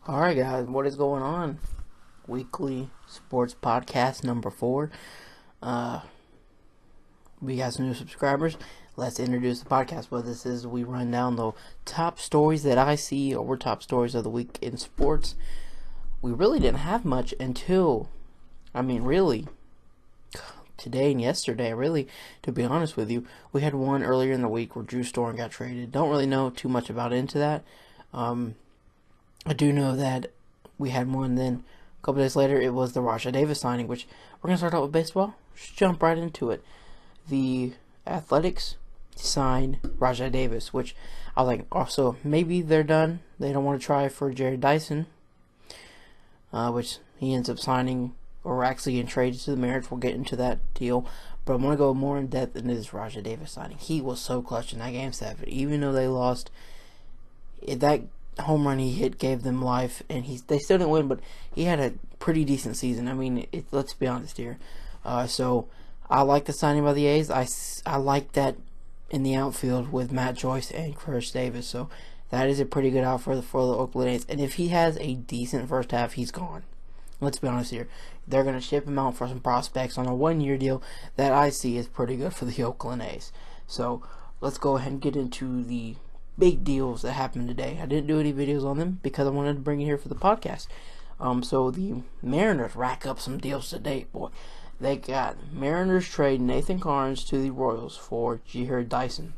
Alright guys, what is going on? Weekly sports podcast number 4. We got some new subscribers. Let's introduce the podcast. What this is, we run down the top stories that I see or top stories of the week in sports. We really didn't have much until, really, today and yesterday, really, to be honest with you. We had one earlier in the week where Drew Storen got traded. Don't really know too much about into that. I do know that we had one then. A couple days later, it was the Jarrod Dyson signing, which we're going to start out with baseball. Just jump right into it. The Athletics signed Jarrod Dyson, which I was like, also, maybe they're done. They don't want to try for Jarrod Dyson, which he ends up signing, or actually getting traded to the Mariners. We'll get into that deal. But I want to go more in depth into this Jarrod Dyson signing. He was so clutch in that Game 7. Even though they lost, that home run he hit gave them life, and they still didn't win, but he had a pretty decent season. Let's be honest here. So I like the signing by the A's. I like that in the outfield with Matt Joyce and Chris Davis. So that is a pretty good outfield for the Oakland A's. And if he has a decent first half, he's gone. Let's be honest here. They're going to ship him out for some prospects on a 1-year deal that I see is pretty good for the Oakland A's. So let's go ahead and get into the big deals that happened today. I didn't do any videos on them because I wanted to bring it here for the podcast. So the Mariners rack up some deals today, boy. They got Mariners trade Nathan Carnes to the Royals for Jarrod Dyson.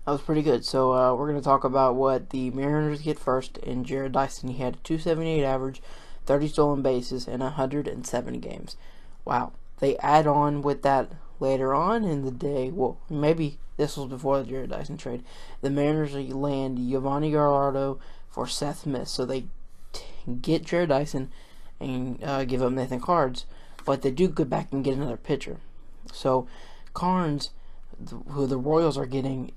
That was pretty good. So we're going to talk about what the Mariners get first. In Jarrod Dyson, he had a 278 average, 30 stolen bases, and 170 games. Wow. They add on with that later on in the day. Well, maybe this was before the Jarrod Dyson trade. The Mariners land Yovani Gallardo for Seth Smith. So they get Jarrod Dyson and give up Nathan Carnes. But they do go back and get another pitcher. So Carnes, who the Royals are getting,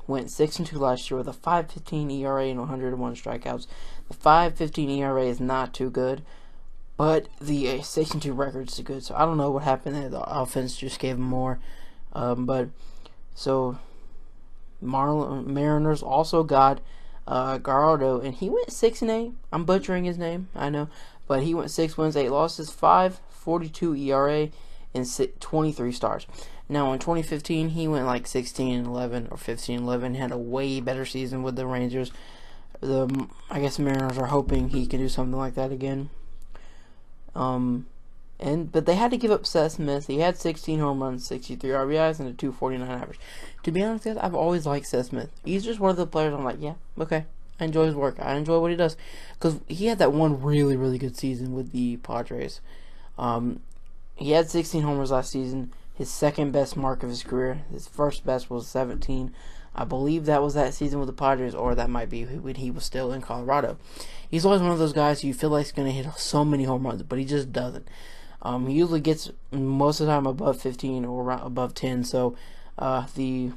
went 6-2 last year with a 5.15 ERA and 101 strikeouts. The 5.15 ERA is not too good, but the 6-2 record is good. So I don't know what happened there. The offense just gave him more. So Mariners also got Gallardo, and he went 6-8. I'm butchering his name, I know, but he went 6 wins, 8 losses, 5.42 ERA, and 23 starts. Now in 2015, he went like 16-11 or 15-11. Had a way better season with the Rangers. I guess Mariners are hoping he can do something like that again. But they had to give up Seth Smith. He had 16 home runs, 63 RBIs, and a 249 average. To be honest, I've always liked Seth Smith. He's just one of the players I'm like, yeah, okay. I enjoy his work. I enjoy what he does. Because he had that one really, really good season with the Padres. He had 16 homers last season. His second best mark of his career. His first best was 17. I believe that was that season with the Padres, or that might be when he was still in Colorado. He's always one of those guys who you feel like is going to hit so many home runs, but he just doesn't. He usually gets most of the time above 15 or above 10. So the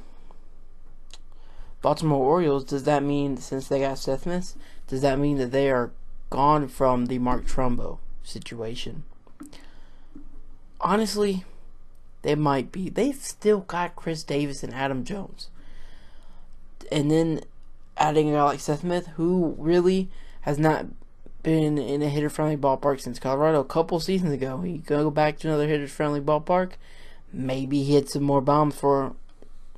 Baltimore Orioles, does that mean, since they got Seth Smith, does that mean that they are gone from the Mark Trumbo situation? Honestly, they might be. They've still got Chris Davis and Adam Jones. And then adding a guy like Seth Smith, who really has not been in a hitter-friendly ballpark since Colorado a couple seasons ago. He going to go back to another hitter-friendly ballpark. Maybe hit some more bombs for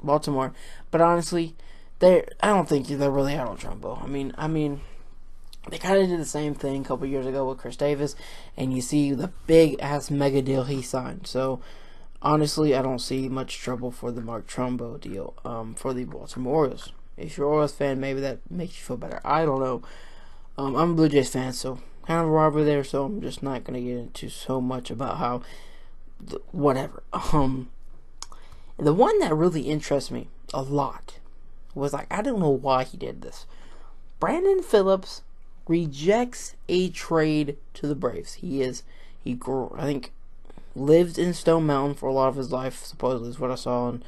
Baltimore. But honestly, I don't think they're really out on Trumbo. I mean, they kind of did the same thing a couple years ago with Chris Davis, and you see the big-ass mega deal he signed. So, honestly, I don't see much trouble for the Mark Trumbo deal for the Baltimore Orioles. If you're an Orioles fan, maybe that makes you feel better. I don't know. I'm a Blue Jays fan, so kind of a rivalry there, so I'm just not going to get into so much about how, whatever. The one that really interests me a lot was, like, I don't know why he did this. Brandon Phillips rejects a trade to the Braves. I think, lived in Stone Mountain for a lot of his life, supposedly is what I saw on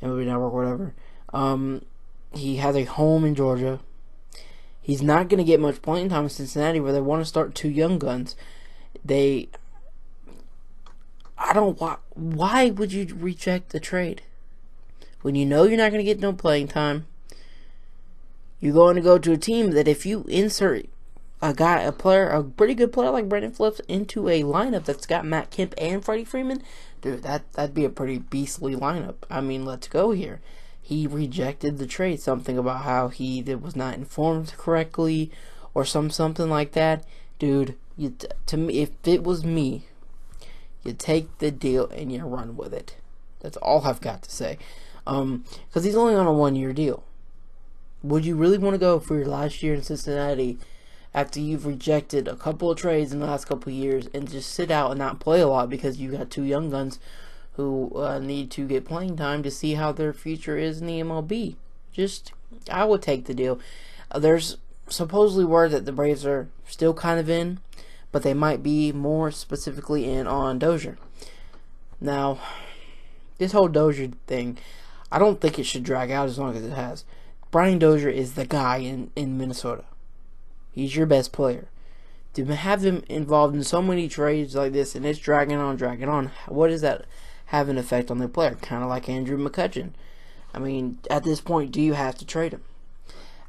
MLB Network or whatever. He has a home in Georgia. He's not going to get much playing time in Cincinnati, where they want to start 2 young guns. Why would you reject the trade when you know you're not going to get no playing time? You're going to go to a team that if you insert a pretty good player like Brandon Phillips into a lineup that's got Matt Kemp and Freddie Freeman, dude, that'd be a pretty beastly lineup. I mean, let's go here. He rejected the trade, something about how he was not informed correctly, or something like that. Dude, to me, if it was me, you take the deal and you run with it. That's all I've got to say. Because he's only on a 1-year deal. Would you really want to go for your last year in Cincinnati after you've rejected a couple of trades in the last couple of years and just sit out and not play a lot because you got two young guns who need to get playing time to see how their future is in the MLB? I would take the deal. There's supposedly word that the Braves are still kind of in, but they might be more specifically in on Dozier. Now, this whole Dozier thing, I don't think it should drag out as long as it has. Brian Dozier is the guy in Minnesota. He's your best player. To have him involved in so many trades like this and it's dragging on, what does that have an effect on the player? Kind of like Andrew McCutchen. I mean, at this point, do you have to trade him?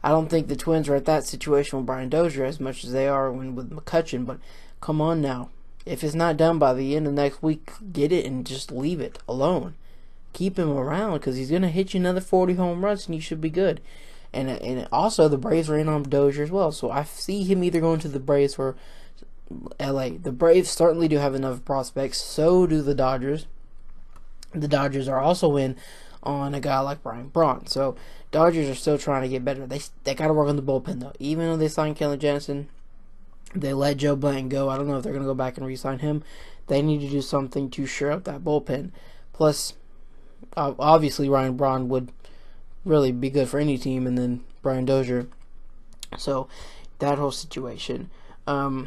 I don't think the Twins are at that situation with Brian Dozier as much as they are with McCutchen, but come on now. If it's not done by the end of next week, get it and just leave it alone. Keep him around because he's going to hit you another 40 home runs and you should be good. And also, the Braves are in on Dozier as well, so I see him either going to the Braves or LA. The Braves certainly do have enough prospects, so do the Dodgers. The Dodgers are also in on a guy like Brian Braun. So Dodgers are still trying to get better. They got to work on the bullpen though. Even though they signed Kelly Jansen, they let Joe Blanton go. I don't know if they're going to go back and re-sign him. They need to do something to shore up that bullpen. Plus, obviously Ryan Braun would really be good for any team, and then Brian Dozier. So that whole situation. I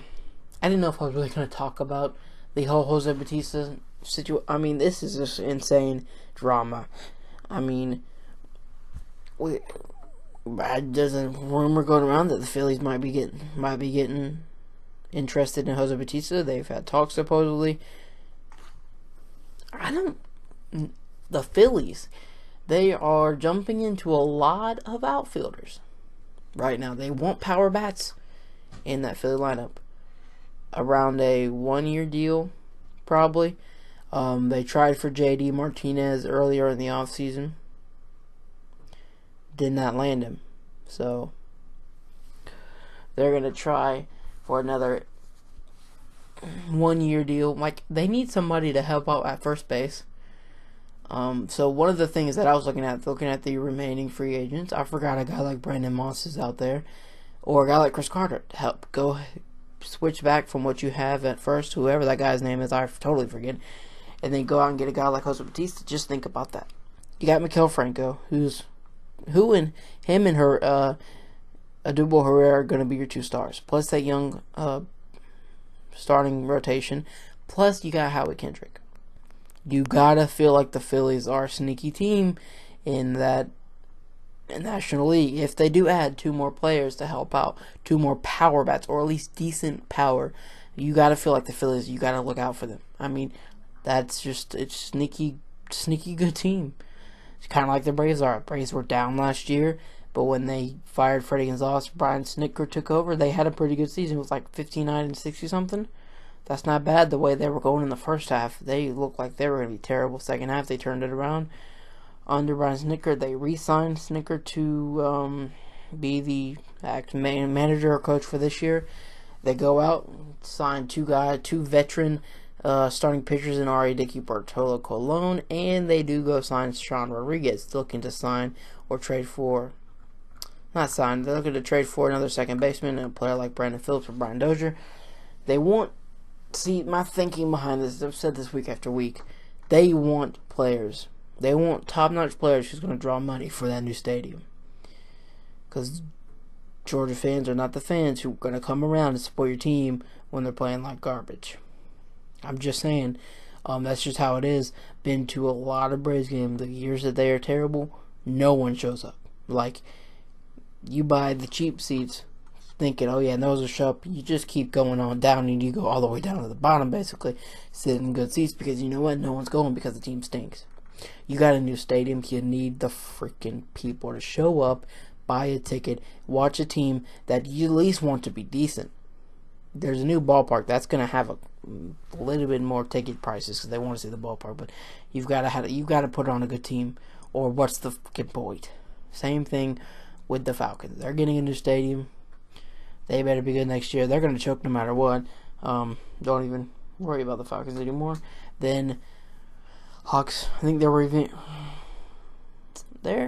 didn't know if I was really going to talk about the whole Jose Bautista situation. I mean, this is just insane drama. I mean, there's a rumor going around that the Phillies might be getting interested in Jose Bautista. They've had talks supposedly. The Phillies, they are jumping into a lot of outfielders right now. They want power bats in that Philly lineup. Around a 1-year deal, probably. They tried for J.D. Martinez earlier in the offseason. Did not land him. So, they're going to try for another 1-year deal. Like, they need somebody to help out at first base. So one of the things that I was looking at the remaining free agents, I forgot a guy like Brandon Moss is out there, or a guy like Chris Carter to help go switch back from what you have at first, whoever that guy's name is, I totally forget, and then go out and get a guy like Jose Bautista. Just think about that. You got Maikel Franco, him and her Odubel Herrera are going to be your two stars, plus that young starting rotation, plus you got Howie Kendrick. You gotta feel like the Phillies are a sneaky team in that National League. If they do add 2 more players to help out, 2 more power bats, or at least decent power, you gotta feel like the Phillies. You gotta look out for them. I mean, it's sneaky good team. It's kind of like the Braves are. Braves were down last year, but when they fired Freddie Gonzalez, Brian Snitker took over. They had a pretty good season. It was like 59 and 60 something. That's not bad the way they were going in the first half. They looked like they were going to be terrible. Second half, they turned it around. Under Brian Snitker, they re-signed Snitker to be the manager or coach for this year. They go out, sign 2 veteran starting pitchers in R.A. Dickey, Bartolo Colon, and they do go sign Sean Rodriguez, looking to sign or trade for. Not sign, they're looking to trade for another second baseman and a player like Brandon Phillips or Brian Dozier. They want. See, my thinking behind this, I've said this week after week, they want players. They want top-notch players who's going to draw money for that new stadium. Because Georgia fans are not the fans who are going to come around and support your team when they're playing like garbage. I'm just saying, that's just how it is. Been to a lot of Braves games. The years that they are terrible, no one shows up. Like, you buy the cheap seats thinking, oh yeah, those will show up. You just keep going on down and you go all the way down to the bottom basically, sitting in good seats because you know what? No one's going because the team stinks. You got a new stadium. You need the freaking people to show up, buy a ticket, watch a team that you at least want to be decent. There's a new ballpark that's going to have a little bit more ticket prices because they want to see the ballpark, but you've got to put on a good team, or what's the fucking point? Same thing with the Falcons. They're getting a new stadium. They better be good next year. They're going to choke no matter what. Don't even worry about the Falcons anymore. Then Hawks, I think they're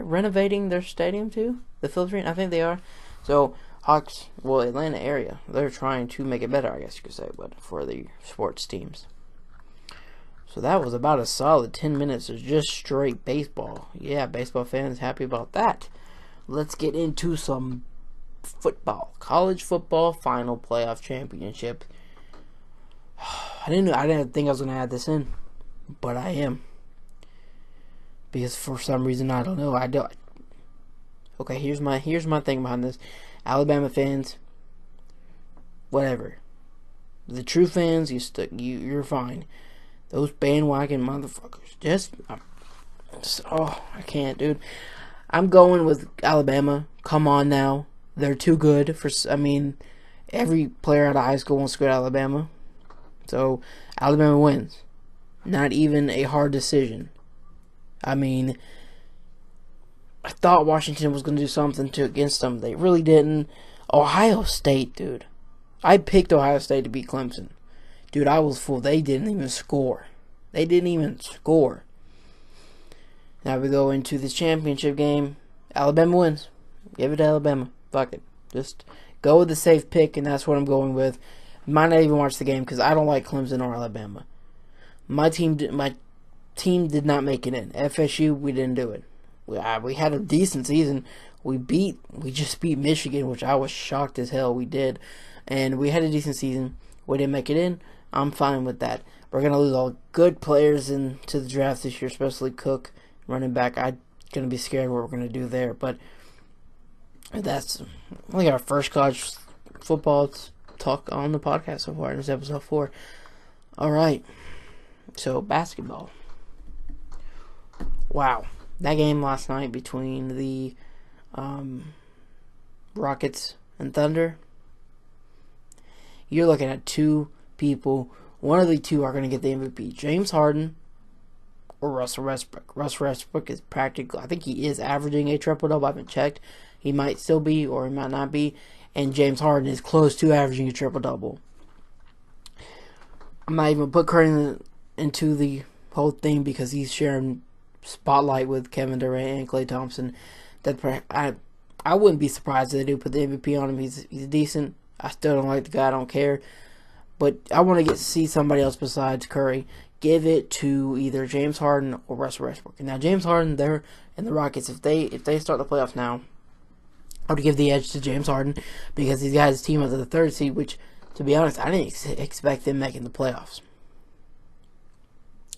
renovating their stadium too, the Phillips Arena. I think they are. So Hawks, Atlanta area, they're trying to make it better, I guess you could say, but for the sports teams. So that was about a solid 10 minutes of just straight baseball. Yeah, baseball fans happy about that. Let's get into some football. College football final playoff championship. I didn't think I was going to add this in, but I am. Because for some reason, I don't know. Okay, here's my thing behind this. Alabama fans, whatever. The true fans, you're fine. Those bandwagon motherfuckers, I can't, dude. I'm going with Alabama. Come on now, they're too good for. Every player out of high school wants to go to Alabama, so Alabama wins. Not even a hard decision. I thought Washington was going to do something against them. They really didn't. Ohio State, dude. I picked Ohio State to beat Clemson. Dude, I was fooled. They didn't even score. Now we go into this championship game. Alabama wins. Give it to Alabama. Fuck it. Just go with the safe pick, and that's what I'm going with. Might not even watch the game because I don't like Clemson or Alabama. My team did not make it in. FSU, we didn't do it. We had a decent season. We just beat Michigan, which I was shocked as hell we did. And we had a decent season. We didn't make it in. I'm fine with that. We're going to lose all good players into the draft this year, especially Cook, running back. I'm going to be scared what we're going to do there. But that's only our first college football talk on the podcast so far. This is episode 4. All right. So, basketball. Wow. That game last night between the Rockets and Thunder, you're looking at two people. One of the two are going to get the MVP. James Harden or Russell Westbrook. Russell Westbrook is practically, I think he is averaging a triple-double. I haven't checked. He might still be or he might not be. And James Harden is close to averaging a triple-double. I'm not even put Curry into the whole thing because he's sharing spotlight with Kevin Durant and Klay Thompson. I wouldn't be surprised if they do put the MVP on him. He's decent. I still don't like the guy. I don't care. But I want to see somebody else besides Curry. Give it to either James Harden or Russell Westbrook. Now, James Harden, they're in the Rockets. If they start the playoffs now, I would give the edge to James Harden because he's got his team as the 3rd seed, which, to be honest, I didn't expect them making the playoffs.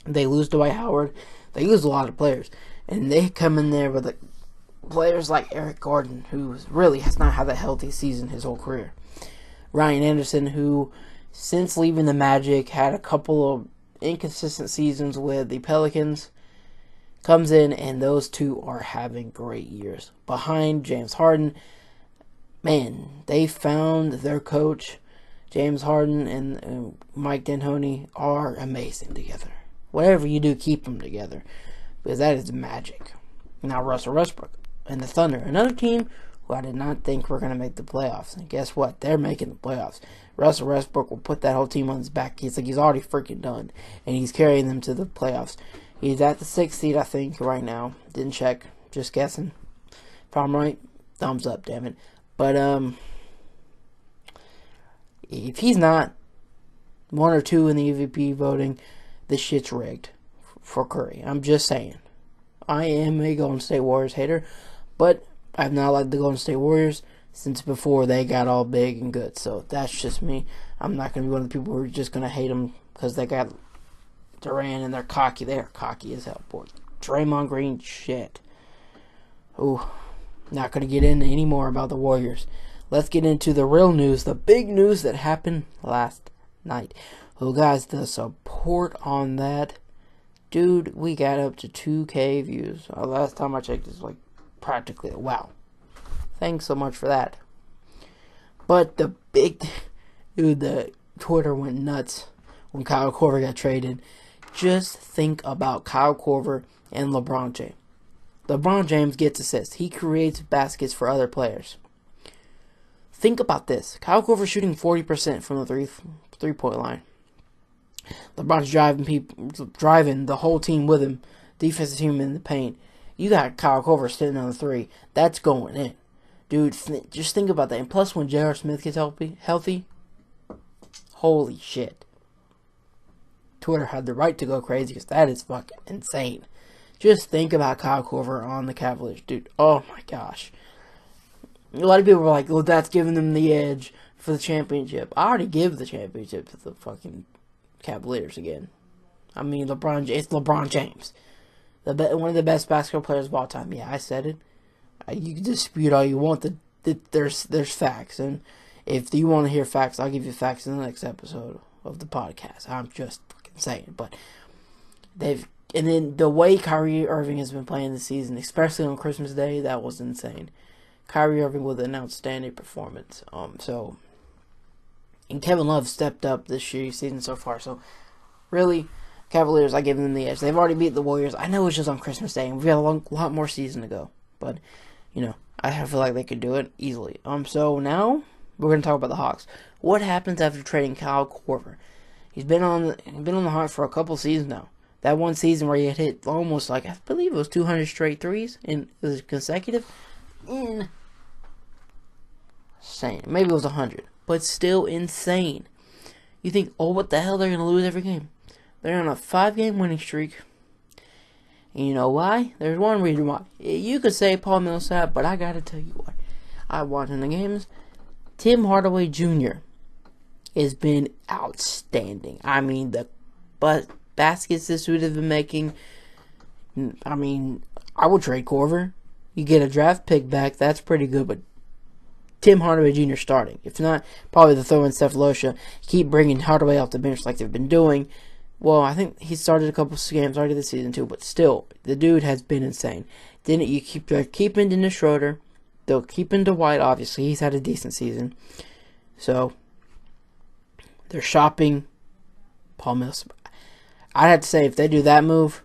They lose Dwight Howard. They lose a lot of players. And they come in there with players like Eric Gordon, who really has not had a healthy season his whole career. Ryan Anderson, who since leaving the Magic had a couple of inconsistent seasons with the Pelicans, comes in, and those two are having great years. Behind James Harden, man, they found their coach. James Harden and Mike D'Antoni are amazing together. Whatever you do, keep them together, because that is magic. Now Russell Westbrook and the Thunder, another team who I did not think were going to make the playoffs. And guess what? They're making the playoffs. Russell Westbrook will put that whole team on his back. He's already freaking done, and he's carrying them to the playoffs. He's at the 6th seed, I think, right now. Didn't check. Just guessing. If I'm right, thumbs up, damn it. But if he's not 1 or 2 in the MVP voting, this shit's rigged for Curry. I'm just saying. I am a Golden State Warriors hater, but I've not liked the Golden State Warriors since before they got all big and good. So that's just me. I'm not going to be one of the people who are just going to hate them because they got Durant and they're cocky. They are cocky as hell, boy. Draymond Green, shit. Ooh, not going to get into any more about the Warriors. Let's get into the real news, the big news that happened last night. Well, guys, the support on that, dude, we got up to 2K views. Last time I checked, it's like practically, wow. Thanks so much for that. But the Twitter went nuts when Kyle Korver got traded. Just think about Kyle Korver and LeBron James. LeBron James gets assists. He creates baskets for other players. Think about this. Kyle Korver shooting 40% from the three-point line. LeBron's driving the whole team with him. Defensive team in the paint. You got Kyle Korver sitting on the three. That's going in. Dude, just think about that. And plus, when J.R. Smith gets healthy, holy shit. Twitter had the right to go crazy because that is fucking insane. Just think about Kyle Korver on the Cavaliers, dude. Oh my gosh. A lot of people were like, well, that's giving them the edge for the championship. I already give the championship to the fucking Cavaliers again. I mean, it's LeBron James. One of the best basketball players of all time. Yeah, I said it. You can dispute all you want. There's facts. And if you want to hear facts, I'll give you facts in the next episode of the podcast. I'm just fucking saying. But and then the way Kyrie Irving has been playing this season, especially on Christmas Day, that was insane. Kyrie Irving with an outstanding performance. And Kevin Love stepped up this season so far. So, really, Cavaliers, I give them the edge. They've already beat the Warriors. I know it's just on Christmas Day, and we've got a lot more season to go. But, I feel like they could do it easily. So now we're going to talk about the Hawks. What happens after trading Kyle Korver? He's been on the Hawks for a couple seasons now. That one season where he had hit almost I believe it was 200 straight threes, and it was consecutive. Insane. Maybe it was 100, but still insane. You think, oh, what the hell? They're going to lose every game. They're on a 5-game winning streak. And you know why? There's one reason why. You could say Paul Millsap, but I got to tell you what. I watched in the games. Tim Hardaway Jr. has been outstanding. I mean, the baskets this dude has been making. I mean, I would trade Korver. You get a draft pick back. That's pretty good, but Tim Hardaway Jr. starting. If not, probably the throw in Seth Losha. Keep bringing Hardaway off the bench like they've been doing. Well, I think he started a couple of games already this season too, but still, the dude has been insane. They're keeping Dennis Schroeder. They'll keep Dwight, obviously. He's had a decent season. So, they're shopping Paul Millsap. I'd have to say, if they do that move,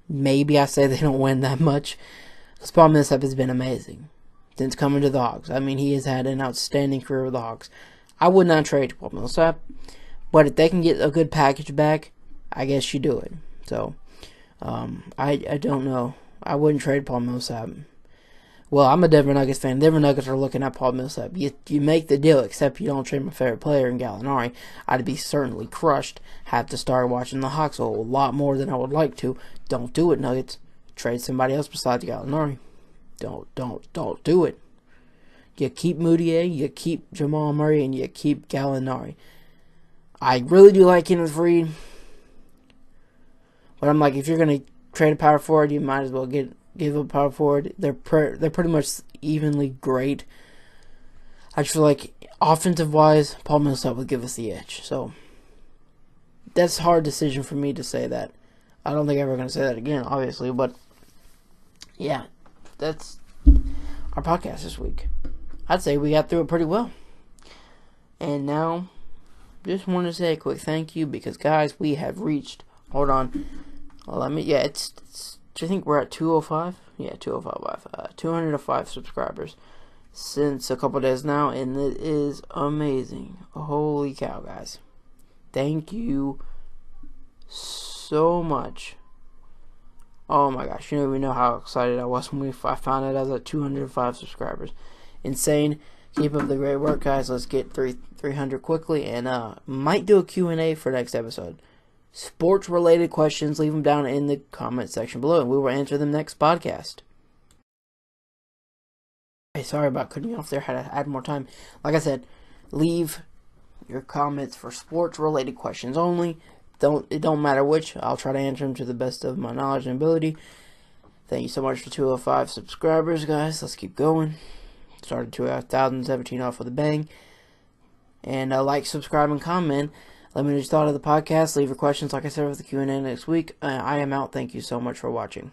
maybe I say they don't win that much. Because Paul Millsap has been amazing since coming to the Hawks. I mean, he has had an outstanding career with the Hawks. I would not trade Paul Millsap, but if they can get a good package back, I guess you do it. So, I don't know. I wouldn't trade Paul Millsap. Well, I'm a Denver Nuggets fan. Denver Nuggets are looking at Paul Millsap. You make the deal, except you don't trade my favorite player in Gallinari. I'd be certainly crushed. Have to start watching the Hawks a lot more than I would like to. Don't do it, Nuggets. Trade somebody else besides Gallinari. Don't do it. You keep Moutier, you keep Jamal Murray, and you keep Gallinari. I really do like Kenneth Reed, but I'm like, if you're gonna trade a power forward, you might as well give a power forward. They're pretty much evenly great. I just feel like offensive wise, Paul Millsap would give us the edge. So that's a hard decision for me to say that. I don't think I'm ever gonna say that again, obviously, but yeah, that's our podcast this week. I'd say we got through it pretty well. And now, just want to say a quick thank you because, guys, we have reached. Hold on. Well, I think we're at 205. Yeah, 205. 205 subscribers since a couple days now, and it is amazing. Holy cow, guys! Thank you so much. Oh my gosh, you don't even know how excited I was when I found out I was at 205 subscribers. Insane. Keep up the great work, guys. Let's get 300 quickly, and might do a Q&A for next episode. Sports-related questions, leave them down in the comment section below, and we will answer them next podcast. Hey, sorry about cutting you off there. Had to add more time. Like I said, leave your comments for sports-related questions only. It don't matter which. I'll try to answer them to the best of my knowledge and ability. Thank you so much for 205 subscribers, guys. Let's keep going. Started 2017 off with a bang. And like, subscribe, and comment. Let me know what you thought of the podcast. Leave your questions, like I said, with the Q&A next week. I am out. Thank you so much for watching.